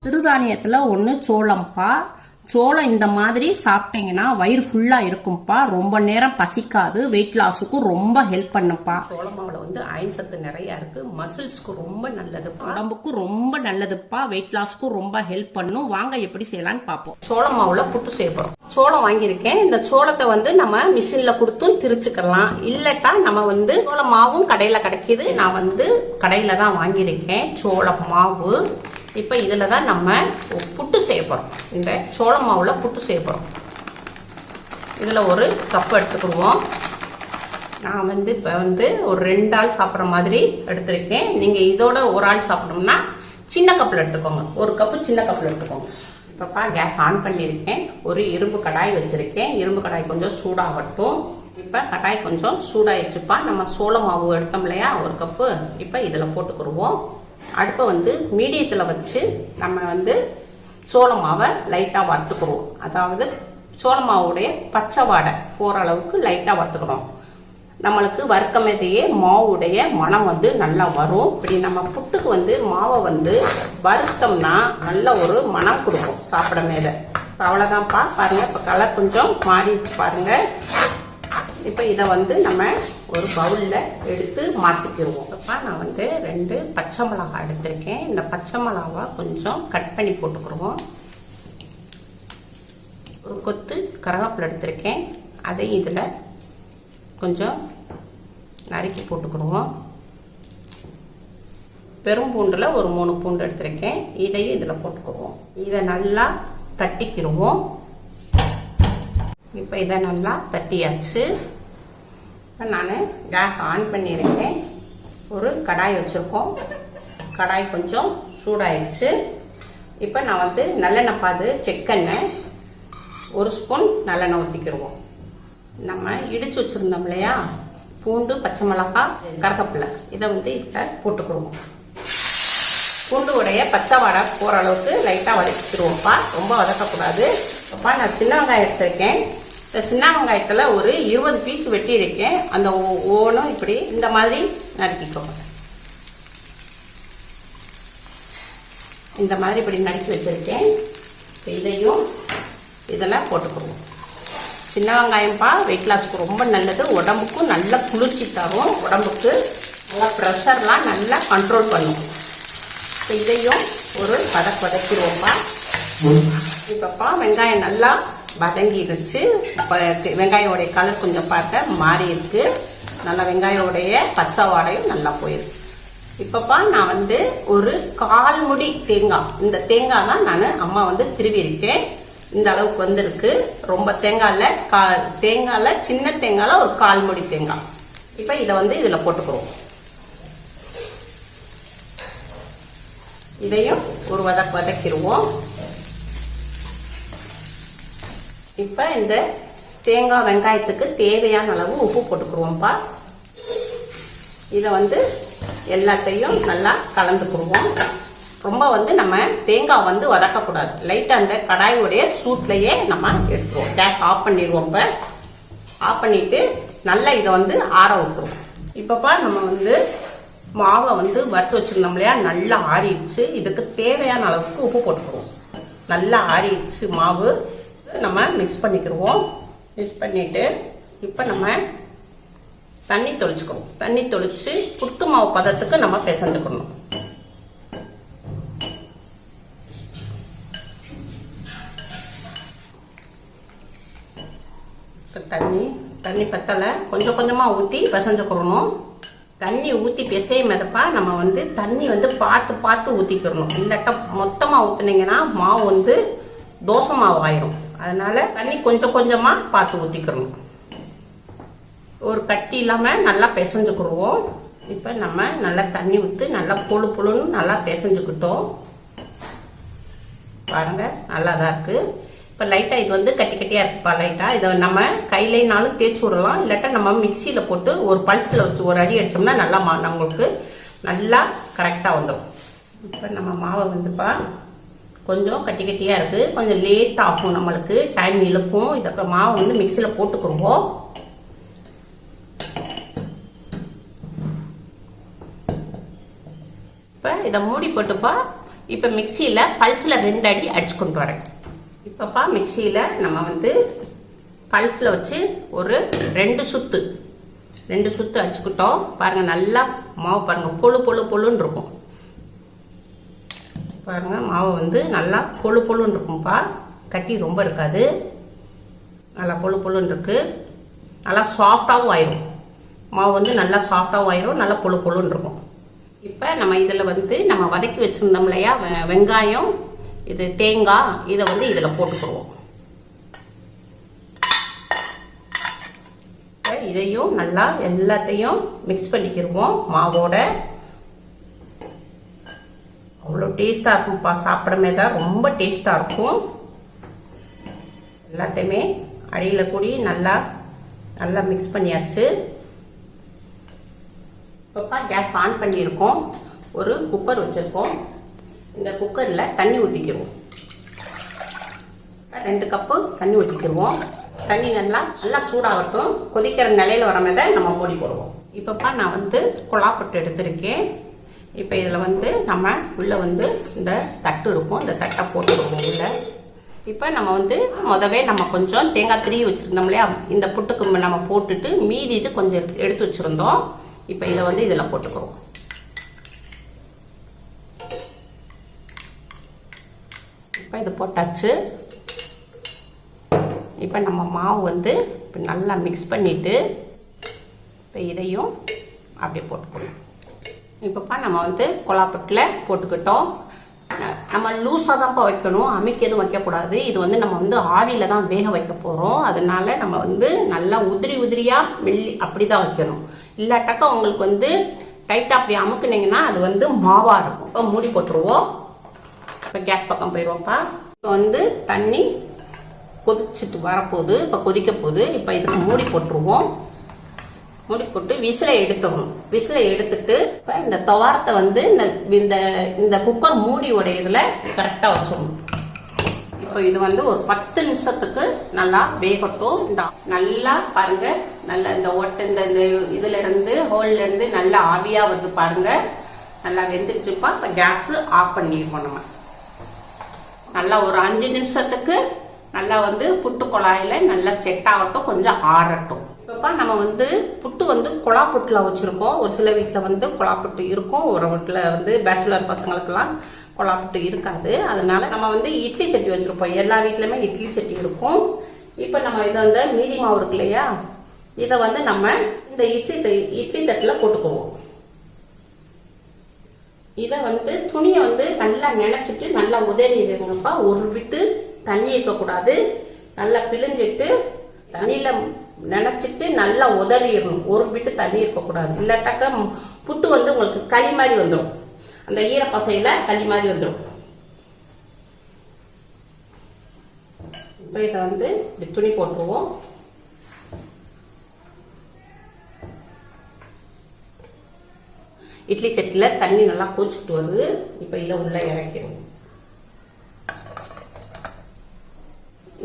சிறுதானியத்தில் ஒன்று சோளம்ப்பா. சோளம் இந்த மாதிரி சாப்பிட்டீங்கன்னா வயிறு ஃபுல்லாக இருக்கும்ப்பா. ரொம்ப நேரம் பசிக்காது. வெயிட் லாஸுக்கும் ரொம்ப ஹெல்ப் பண்ணுப்பா. சோள மாவில் வந்து அயன் சத்து நிறையா இருக்குது. மசில்ஸ்க்கு ரொம்ப நல்லதுப்பா. உடம்புக்கும் ரொம்ப நல்லதுப்பா. வெயிட் லாஸுக்கும் ரொம்ப ஹெல்ப் பண்ணும். வாங்க எப்படி செய்யலான்னு பார்ப்போம். சோள மாவில் புட்டு செய்ய போகிறோம். சோளம் வாங்கியிருக்கேன். இந்த சோளத்தை வந்து நம்ம மிஷினில் கொடுத்தும் திரிச்சுக்கலாம். இல்லட்டா நம்ம வந்து சோள மாவும் கடையில் கிடைக்கிது. நான் வந்து கடையில் தான் வாங்கியிருக்கேன் சோள மாவு. இப்போ இதில் தான் நம்ம புட்டு செய்ய போகிறோம். இந்த சோள மாவில் புட்டு செய்ய போகிறோம். இதில் ஒரு கப் எடுத்துக்கிடுவோம். நான் வந்து இப்போ வந்து ஒரு 2 ஆள் சாப்பிட்ற மாதிரி எடுத்துருக்கேன். நீங்கள் இதோட ஒரு ஆள் சாப்பிடணும்னா சின்ன கப்பில் எடுத்துக்கோங்க. ஒரு கப்பு சின்ன கப்பில் எடுத்துக்கோங்க. இப்போப்பா கேஸ் ஆன் பண்ணியிருக்கேன். ஒரு இரும்பு கடாய் வச்சுருக்கேன். இரும்பு கடாய் கொஞ்சம் சூடாகட்டும். இப்போ கடாய் கொஞ்சம் சூடாகிடுச்சுப்பா. நம்ம சோள மாவு எடுத்தோம் இல்லையா, ஒரு கப்பு. இப்போ இதில் போட்டுக்கிடுவோம். அடுப்பை வந்து மீடியத்தில் வச்சு நம்ம வந்து சோள மாவை லைட்டாக வறுத்துக்கிறோம். அதாவது சோள மாவுடைய பச்சை வாடை போகிற அளவுக்கு லைட்டாக வறுத்துக்கணும். நம்மளுக்கு வறுக்கமேதையே மாவுடைய மனம் வந்து நல்லா வரும். இப்படி நம்ம புட்டுக்கு வந்து மாவை வந்து வறுத்தோம்னா நல்ல ஒரு மனம் கொடுக்கும் சாப்பிட மேலே. இப்போ அவ்வளோதான்ப்பா. பாருங்கள், இப்போ கலர் கொஞ்சம் மாறிடுச்சு பாருங்கள். இப்போ இதை வந்து நம்ம ஒரு பவுலில் எடுத்து மாற்றிக்கிடுவோம். இப்போ நான் வந்து 2 பச்சை மிளகாய் எடுத்திருக்கேன். இந்த பச்சை மிளகாவை கொஞ்சம் கட் பண்ணி போட்டுக்கிடுவோம். ஒரு கொத்து கருவேப்பிலை எடுத்திருக்கேன். அதை இதில் கொஞ்சம் நறுக்கி போட்டுக்கிடுவோம். பெரும்பூண்டில் ஒரு 3 பூண்டு எடுத்திருக்கேன். இதையும் இதில் போட்டுக்கிடுவோம். இதை நல்லா தட்டிக்கிடுவோம். இப்போ இதை நல்லா தட்டியாச்சு. இப்போ நான் கேஸ் ஆன் பண்ணியிருக்கேன். ஒரு கடாய் வச்சுருக்கோம். கடாய் கொஞ்சம் சூடாயிடுச்சு. இப்போ நான் வந்து நல்லெண்ணெய் பாது செக்கெண்ணெய் 1 ஸ்பூன் நல்லெண்ணெய் ஊற்றிக்கிடுவோம். நம்ம இடித்து வச்சுருந்தோம் இல்லையா, பூண்டு, பச்சை மிளகாய், கருவேப்பிலை, இதை வந்து இதில் போட்டுக்கிடுவோம். பூண்டு உடைய பச்சை வாடை போகிற அளவுக்கு லைட்டாக வதக்கிடுவோம்ப்பா. ரொம்ப வதக்கக்கூடாது. அப்பா நான் சின்ன வெங்காயம் எடுத்திருக்கேன். இந்த சின்ன வெங்காயத்தில் ஒரு 20 பீஸ் வெட்டியிருக்கேன். அந்த ஓனும் இப்படி இந்த மாதிரி நறுக்கிக்கோங்க. இந்த மாதிரி இப்படி நறுக்கி வச்சுருக்கேன். இதையும் இதெல்லாம் போட்டுக்கிடுவோம். சின்ன வெங்காயம்ப்பா வெயிட் லாஸ்க்கு ரொம்ப நல்லது. உடம்புக்கும் நல்ல குளிர்ச்சி தரும். உடம்புக்கு நல்லா ப்ரெஷர்லாம் நல்லா கண்ட்ரோல் பண்ணும். இப்போ இதையும் ஒரு வதக்கிடுவோம்ப்பா. இப்போப்பா வெங்காயம் நல்லா வதங்கிடுச்சு. இப்போ வெங்காயோடைய கலர் கொஞ்சம் பார்க்க மாறி இருக்கு. நல்லா வெங்காயோடைய பச்சை வாடையும் நல்லா போயிருக்கு. இப்போப்பா நான் வந்து ஒரு 1/4 முடி தேங்காய், இந்த தேங்காய் தான் நான் அம்மா வந்து திருவியிருக்கேன். இந்த அளவுக்கு வந்துருக்கு. ரொம்ப தேங்காயில் சின்ன தேங்காயில் ஒரு 1/4 முடி தேங்காய். இப்போ இதை வந்து இதில் போட்டுக்கிறோம். இதையும் ஒரு வதக்கிடுவோம். இப்போ இந்த தேங்காய் வெங்காயத்துக்கு தேவையான அளவு உப்பு போட்டுக்கிடுவோம்ப்பா. இதை வந்து எல்லாத்தையும் நல்லா கலந்துக்கிடுவோம். ரொம்ப வந்து நம்ம தேங்காய் வந்து வதக்கக்கூடாது. லைட்டாக அந்த கடாயுடைய சூட்லையே நம்ம எடுத்துருவோம். கேஸ் ஆஃப் பண்ணிடுவோம். இப்போ ஆஃப் பண்ணிவிட்டு நல்லா இதை வந்து ஆற விட்டுருவோம். இப்போப்பா நம்ம வந்து மாவை வந்து வறுத்து வச்சுருந்தோம் இல்லையா, நல்லா ஆறிடுச்சு. இதுக்கு தேவையான அளவுக்கு உப்பு போட்டுக்கிடுவோம். நல்லா ஆறிடுச்சு மாவு. நம்ம மிக்ஸ் பண்ணிக்கிடுவோம். மிக்ஸ் பண்ணிவிட்டு இப்போ நம்ம தண்ணி தொளிச்சுக்குவோம். தண்ணி தொளிச்சு புட்டு மாவு பதத்துக்கு நம்ம பிசைஞ்சுக்கணும். இப்போ தண்ணி பத்தலை. கொஞ்சம் கொஞ்சமாக ஊற்றி பிசைஞ்சுக்கிறணும். தண்ணி ஊற்றி பிசையும் மிதப்பா நம்ம வந்து தண்ணி வந்து பார்த்து ஊற்றிக்கிறணும். இல்லாட்டா மொத்தமாக ஊற்றுனீங்கன்னா மாவு வந்து தோசை மாவு ஆயிரும். அதனால தண்ணி கொஞ்சம் கொஞ்சமாக பார்த்து ஊற்றிக்கிறணும். ஒரு கட்டி இல்லாமல் நல்லா பிசைஞ்சுக்கிடுவோம். இப்போ நம்ம நல்லா தண்ணி ஊற்றி நல்லா புழுன்னு நல்லா பிசைஞ்சுக்கிட்டோம். பாருங்கள், நல்லா தான் இருக்குது. இப்போ லைட்டாக இது வந்து கட்டியாக இருக்குப்பா. லைட்டாக இதை நம்ம கையிலேனாலும் தேய்ச்சி விடலாம். இல்லாட்டா நம்ம மிக்சியில் போட்டு ஒரு பல்ஸில் வச்சு ஒரு அடி அடித்தோம்னா நல்லா நம்மளுக்கு நல்லா கரெக்டாக வந்துடும். இப்போ நம்ம மாவை வந்துப்பா கொஞ்சம் கட்டியாக இருக்குது. கொஞ்சம் லேட் ஆகும், நம்மளுக்கு டைம் இழுக்கும். இதை மாவை வந்து மிக்சியில் போட்டுக்கிடுவோம். இப்போ இதை மூடி போட்டுப்பா இப்போ மிக்சியில் பல்ஸில் 2 அடி அடிச்சு கொண்டு வரேன். இப்போப்பா மிக்சியில் நம்ம வந்து பல்ஸில் வச்சு ஒரு 2 சுத்து அடிச்சுக்கிட்டோம். பாருங்கள் நல்லா மாவு பாருங்கள் பொழுன்னு இருக்கும். பாருங்கள் மாவு வந்து நல்லா பொழுன்னு இருக்கும்ப்பா. கட்டி ரொம்ப இருக்காது. நல்லா பொழுன்னு இருக்கு. நல்லா சாஃப்டாகவும் ஆயிரும். மாவு வந்து நல்லா சாஃப்டாகவும் ஆயிரும். நல்லா பொழுன்னு இருக்கும். இப்போ நம்ம இதில் வந்து நம்ம வதக்கி வச்சுருந்தோம் இல்லையா வெங்காயம், இது தேங்காய், இதை வந்து இதில் போட்டுக்குருவோம். இதையும் நல்லா எல்லாத்தையும் மிக்ஸ் பண்ணிக்கிடுவோம் மாவோட. அவ்வளோ டேஸ்ட்டாக இருக்கும்ப்பா. சாப்பிடமே தான் ரொம்ப டேஸ்ட்டாக இருக்கும். எல்லாத்தையுமே அடியில் கூடி நல்லா மிக்ஸ் பண்ணியாச்சு. இப்போப்பா கேஸ் ஆன் பண்ணியிருக்கோம். ஒரு குக்கர் வச்சுருக்கோம். இந்த குக்கரில் தண்ணி ஊற்றிக்கிடுவோம். 2 கப்பு தண்ணி ஊற்றிக்கிடுவோம். தண்ணி நல்லா சூடாகட்டும். கொதிக்கிற நிலையில் வர மாதிரி நம்ம மூடி போடுவோம். இப்போப்பா நான் வந்து கொலா புட்டு எடுத்திருக்கேன். இப்போ இதில் வந்து நம்ம உள்ளே வந்து இந்த தட்டு இருக்கும். இந்த தட்டை போட்டுடுவோம் உள்ளே. இப்போ நம்ம வந்து முதவே நம்ம கொஞ்சம் தேங்காய் திருவி வச்சுருந்தோம் இல்லையா, இந்த புட்டுக்கு நம்ம போட்டுட்டு மீதி இது கொஞ்சம் எடுத்து வச்சுருந்தோம். இப்போ இதை வந்து இதில் போட்டுக்கிறோம். இப்போ இது போட்டாச்சு. இப்போ நம்ம மாவு வந்து இப்போ நல்லா மிக்ஸ் பண்ணிவிட்டு இப்போ இதையும் அப்படியே போட்டுக்கணும். இப்போப்பா நம்ம வந்து கொலா புட்டில் போட்டுக்கிட்டோம். நம்ம லூஸாக தான்ப்பா வைக்கணும், அமிக்கு எதுவும் வைக்கக்கூடாது. இது வந்து நம்ம வந்து ஆவியில் தான் வேக வைக்க போகிறோம். அதனால நம்ம வந்து நல்லா உதிரியாக அப்படி தான் வைக்கணும். இல்லாட்டாக்கா உங்களுக்கு வந்து டைட்டாக அப்படி அமுக்குனீங்கன்னா அது வந்து மாவாக இருக்கும். இப்போ மூடி போட்டுருவோம். இப்போ கேஸ் பக்கம் போயிடுவோம்ப்பா. இப்போ வந்து தண்ணி கொதிச்சுட்டு வரப்போகுது. இப்போ கொதிக்க போகுது. இப்போ இதுக்கு மூடி போட்டுருவோம். மூடி போட்டு விசிலை எடுத்துடணும். விசிலை எடுத்துட்டு இப்போ இந்த துவாரத்தை வந்து இந்த குக்கர் மூடி உடையதுல கரெக்டாக வச்சிடணும். இப்போ இது வந்து ஒரு 10 நிமிஷத்துக்கு நல்லா வேகட்டும். இந்த நல்லா பாருங்க, நல்லா இந்த இந்த இதுல இருந்து ஹோல்ல இருந்து நல்லா ஆவியா வருது பாருங்க. நல்லா வெந்துச்சுப்பா. இப்போ கேஸ் ஆஃப் பண்ணிடுவோம். நம்ம நல்லா ஒரு 5 நிமிஷத்துக்கு நல்லா வந்து புட்டு குழாயில நல்லா செட் ஆகட்டும், கொஞ்சம் ஆறட்டும். இப்போப்பா நம்ம வந்து புட்டு வந்து கொலா புட்டில் வச்சுருக்கோம். ஒரு சில வீட்டில் வந்து கொலா புட்டு இருக்கும், ஒரு வீட்டில் வந்து பேச்சுலர் பசங்களுக்கெல்லாம் கொலா புட்டு இருக்காது. அதனால நம்ம வந்து இட்லி சட்டி வச்சுருப்போம். எல்லா வீட்லையுமே இட்லி சட்டி இருக்கும். இப்போ நம்ம இதை வந்து மீதி மாவு இருக்கு இல்லையா, இதை வந்து நம்ம இந்த இட்லி தட்டில் போட்டுக்குவோம். இதை வந்து துணியை வந்து நல்லா நினைச்சிட்டு நல்லா உதறிடுங்கப்பா. ஒரு விட்டு தண்ணி இருக்கக்கூடாது. நல்லா பிழிஞ்சிட்டு தண்ணியில் நினைச்சிட்டு நல்லா உதறிடணும். ஒரு விட்டு தண்ணி இருக்கக்கூடாது. இல்லாட்டாக்க புட்டு வந்து உங்களுக்கு களி மாதிரி வந்துடும். அந்த ஈரப்பசையில களி மாதிரி வந்துடும். இப்போ இதை வந்து இப்படி துணி போட்டுருவோம். இட்லி சட்டியில் தண்ணி நல்லா கொதிச்சுட்டு வருது. இப்போ இதை உள்ள இறக்கிடுவோம்.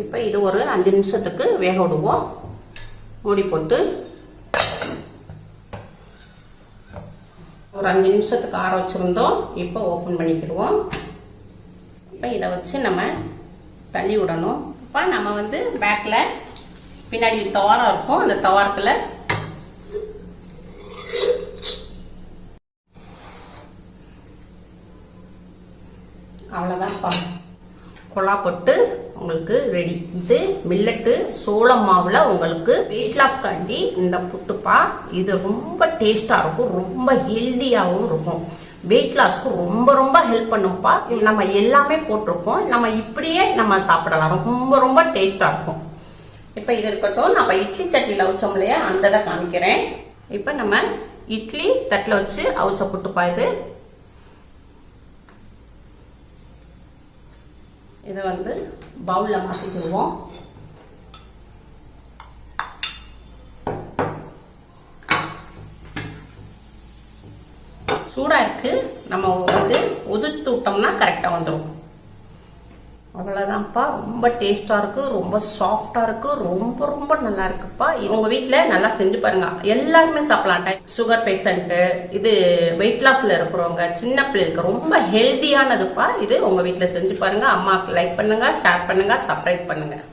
இப்போ இது ஒரு 5 நிமிஷத்துக்கு வேக விடுவோம். மூடி போட்டு ஒரு 5 நிமிஷத்துக்கு ஆற வச்சுருந்தோம். இப்போ ஓப்பன் பண்ணிக்கிடுவோம். இப்போ இதை வச்சு நம்ம தள்ளி விடணும். இப்போ நம்ம வந்து பேக்கில் பின்னாடி துவாரம் இருக்கும். அந்த துவாரத்தில் அவ்வளோதான்ப்பா, கொலா புட்டு உங்களுக்கு ரெடி. இது மில்லட்டு சோளம் மாவில் உங்களுக்கு வெயிட் லாஸ்க்காண்டி இந்த புட்டுப்பா. இது ரொம்ப டேஸ்டாக இருக்கும், ரொம்ப ஹெல்த்தியாகவும் இருக்கும். வெயிட் லாஸ்க்கு ரொம்ப ரொம்ப ஹெல்ப் பண்ணும்ப்பா. நம்ம எல்லாமே போட்டிருக்கோம். நம்ம இப்படியே நம்ம சாப்பிடலாம். ரொம்ப டேஸ்டாக இருக்கும். இப்போ இது இருக்கட்டும். நம்ம இட்லி சட்டியில் அவிச்சோம் இல்லையா, அந்த இதை காமிக்கிறேன். இப்போ நம்ம இட்லி தட்டில் வச்சு அவிச்ச புட்டுப்பா இது. இதை வந்து பவுலில் மாற்றிக்கிடுவோம். சூடாக இருக்குது. நம்ம வந்து உதிர்த்து விட்டோம்னா கரெக்டாக வந்துடும். அவ்வளோதான்ப்பா. ரொம்ப டேஸ்ட்டாக இருக்குது, ரொம்ப சாஃப்டாக இருக்குது, ரொம்ப ரொம்ப நல்லா இருக்குப்பா. உங்கள் வீட்டில் நல்லா செஞ்சு பாருங்க. எல்லாருமே சாப்பிடலாம். சுகர் பேஷண்ட்டு, இது வெயிட் லாஸில் இருக்கிறவங்க, சின்ன பிள்ளைகளுக்கு ரொம்ப ஹெல்த்தியானதுப்பா. இது உங்கள் வீட்டில் செஞ்சு பாருங்கள். அம்மாவுக்கு லைக் பண்ணுங்கள், ஷேர் பண்ணுங்கள், சப்ஸ்கிரைப் பண்ணுங்கள்.